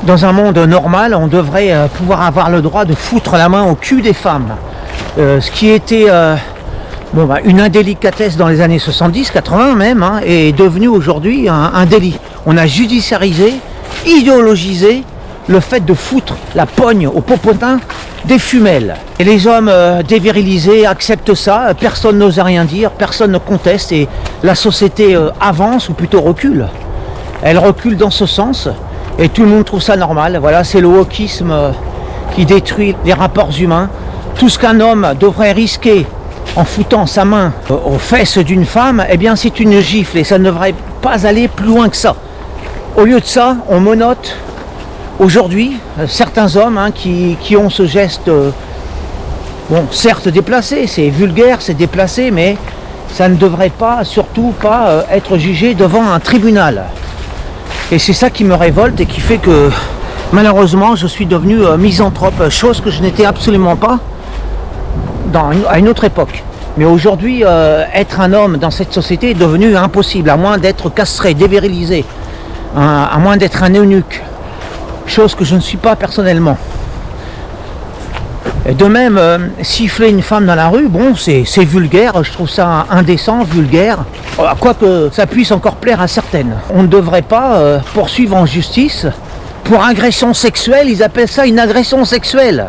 Dans un monde normal, on devrait pouvoir avoir le droit de foutre la main au cul des femmes. Ce qui était une indélicatesse dans les années 70, 80 même, hein, est devenu aujourd'hui un délit. On a judiciarisé, idéologisé le fait de foutre la pogne au popotin des femelles. Et les hommes dévirilisés acceptent ça, personne n'ose rien dire, personne ne conteste et la société avance ou plutôt recule. Elle recule dans ce sens et tout le monde trouve ça normal. Voilà, c'est le wokisme qui détruit les rapports humains. Tout ce qu'un homme devrait risquer en foutant sa main aux fesses d'une femme, eh bien c'est une gifle et ça ne devrait pas aller plus loin que ça. Au lieu de ça, on menotte aujourd'hui certains hommes qui ont ce geste, certes déplacé, c'est vulgaire, c'est déplacé, mais ça ne devrait pas, surtout pas être jugé devant un tribunal. Et c'est ça qui me révolte et qui fait que malheureusement je suis devenu misanthrope, chose que je n'étais absolument pas à une autre époque. Mais aujourd'hui, être un homme dans cette société est devenu impossible, à moins d'être castré, dévirilisé, à moins d'être un eunuque, chose que je ne suis pas personnellement. Et de même, siffler une femme dans la rue, c'est vulgaire, je trouve ça indécent, vulgaire, quoique ça puisse encore plaire à certaines. On ne devrait pas poursuivre en justice pour agression sexuelle, ils appellent ça une agression sexuelle,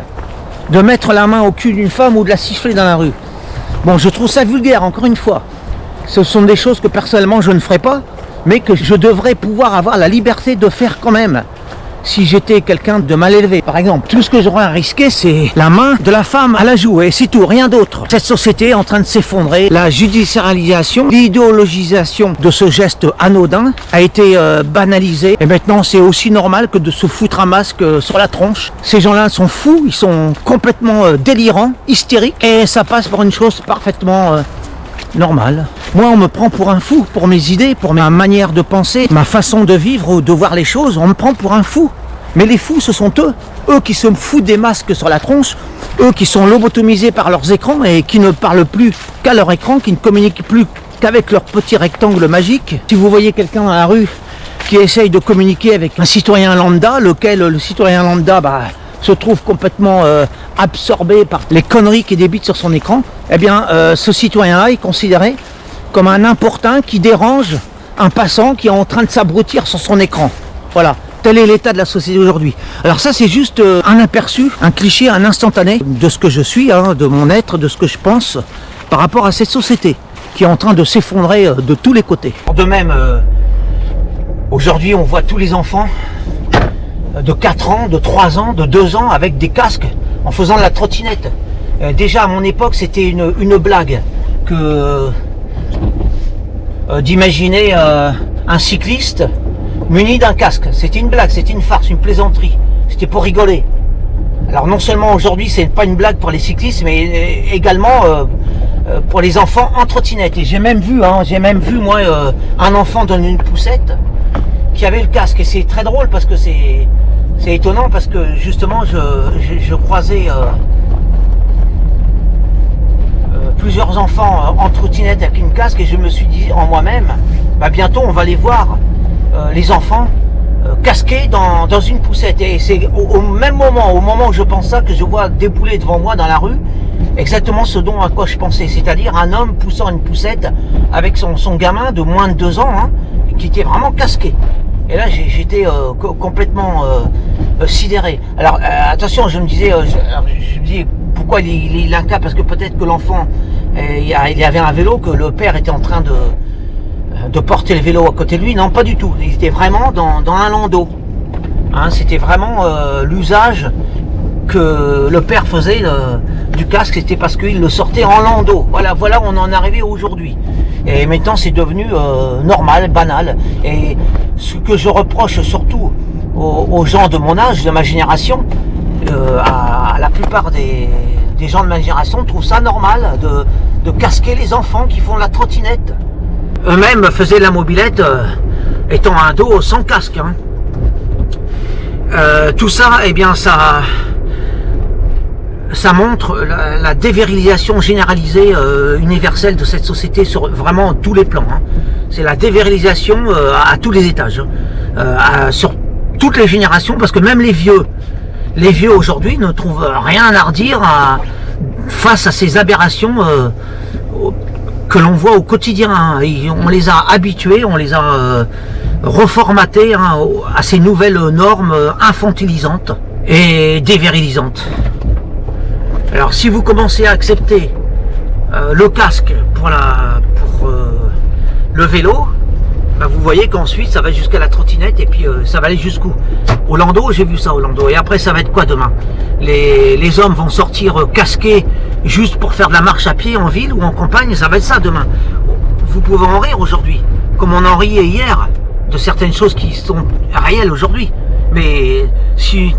de mettre la main au cul d'une femme ou de la siffler dans la rue. Je trouve ça vulgaire, encore une fois. Ce sont des choses que personnellement je ne ferai pas, mais que je devrais pouvoir avoir la liberté de faire quand même. Si j'étais quelqu'un de mal élevé, par exemple, tout ce que j'aurais à risquer, c'est la main de la femme à la joue, et c'est tout, rien d'autre. Cette société est en train de s'effondrer, la judiciarisation, l'idéologisation de ce geste anodin a été banalisée, et maintenant c'est aussi normal que de se foutre un masque sur la tronche. Ces gens-là sont fous, ils sont complètement délirants, hystériques, et ça passe pour une chose parfaitement normale. Moi, on me prend pour un fou, pour mes idées, pour ma manière de penser, ma façon de vivre ou de voir les choses, on me prend pour un fou. Mais les fous, ce sont eux qui se foutent des masques sur la tronche, eux qui sont lobotomisés par leurs écrans et qui ne parlent plus qu'à leur écran, qui ne communiquent plus qu'avec leur petit rectangle magique. Si vous voyez quelqu'un dans la rue qui essaye de communiquer avec un citoyen lambda, lequel le citoyen lambda se trouve complètement absorbé par les conneries qui débitent sur son écran, eh bien ce citoyen-là est considéré comme un importun qui dérange un passant qui est en train de s'abrutir sur son écran. Voilà, tel est l'état de la société aujourd'hui. Alors ça c'est juste un aperçu, un cliché, un instantané de ce que je suis, de mon être, de ce que je pense par rapport à cette société qui est en train de s'effondrer de tous les côtés. De même, aujourd'hui on voit tous les enfants de 4 ans, de 3 ans, de 2 ans avec des casques en faisant de la trottinette. Déjà à mon époque c'était une blague que d'imaginer un cycliste muni d'un casque. C'était une blague, c'était une farce, une plaisanterie, c'était pour rigoler. Alors non seulement aujourd'hui c'est pas une blague pour les cyclistes, mais également pour les enfants en trottinette. Et j'ai même vu moi un enfant dans une poussette qui avait le casque, et c'est très drôle parce que c'est étonnant, parce que justement je croisais plusieurs enfants en trottinette avec une casque, et je me suis dit en moi-même, bientôt on va les voir, les enfants casqués dans une poussette. Et c'est au même moment, au moment où je pense ça, que je vois débouler devant moi dans la rue exactement ce dont à quoi je pensais, c'est-à-dire un homme poussant une poussette avec son gamin de moins de 2 ans, qui était vraiment casqué. Et là j'étais complètement sidéré. Alors attention, je me disais, pourquoi il a un cas, parce que peut-être que l'enfant il y avait un vélo, que le père était en train de porter le vélo à côté de lui. Non, pas du tout, il était vraiment dans un landau. C'était vraiment l'usage que le père faisait du casque, c'était parce qu'il le sortait en landau. Voilà, on en est arrivé aujourd'hui. Et maintenant c'est devenu normal, banal. Et ce que je reproche surtout aux gens de mon âge, de ma génération, à la plupart des gens de ma génération trouvent ça normal de casquer les enfants qui font la trottinette. Eux-mêmes faisaient la mobilette étant un dos sans casque. Tout ça, eh bien ça montre la dévirilisation généralisée, universelle de cette société sur vraiment tous les plans. C'est la dévirilisation à tous les étages, sur toutes les générations, parce que même les vieux aujourd'hui ne trouvent rien à redire face à ces aberrations que l'on voit au quotidien. Hein. On les a habitués, on les a reformatés hein, à ces nouvelles normes infantilisantes et dévirilisantes. Alors si vous commencez à accepter le casque pour le vélo, bah vous voyez qu'ensuite ça va jusqu'à la trottinette et puis ça va aller jusqu'où? Au landau, j'ai vu ça au landau. Et après ça va être quoi demain? Les hommes vont sortir casqués juste pour faire de la marche à pied en ville ou en campagne, ça va être ça demain. Vous pouvez en rire aujourd'hui, comme on en riait hier, de certaines choses qui sont réelles aujourd'hui. Mais si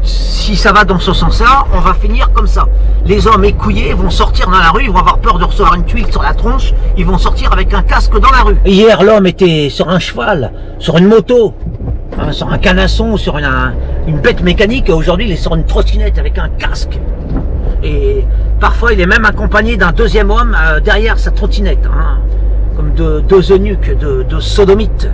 ça va dans ce sens-là, on va finir comme ça. Les hommes écouillés vont sortir dans la rue, ils vont avoir peur de recevoir une tuile sur la tronche, ils vont sortir avec un casque dans la rue. Hier, l'homme était sur un cheval, sur une moto, hein, sur un canasson, sur une bête mécanique. Aujourd'hui, il est sur une trottinette avec un casque. Et parfois, il est même accompagné d'un deuxième homme derrière sa trottinette, hein, comme deux eunuques, de sodomites.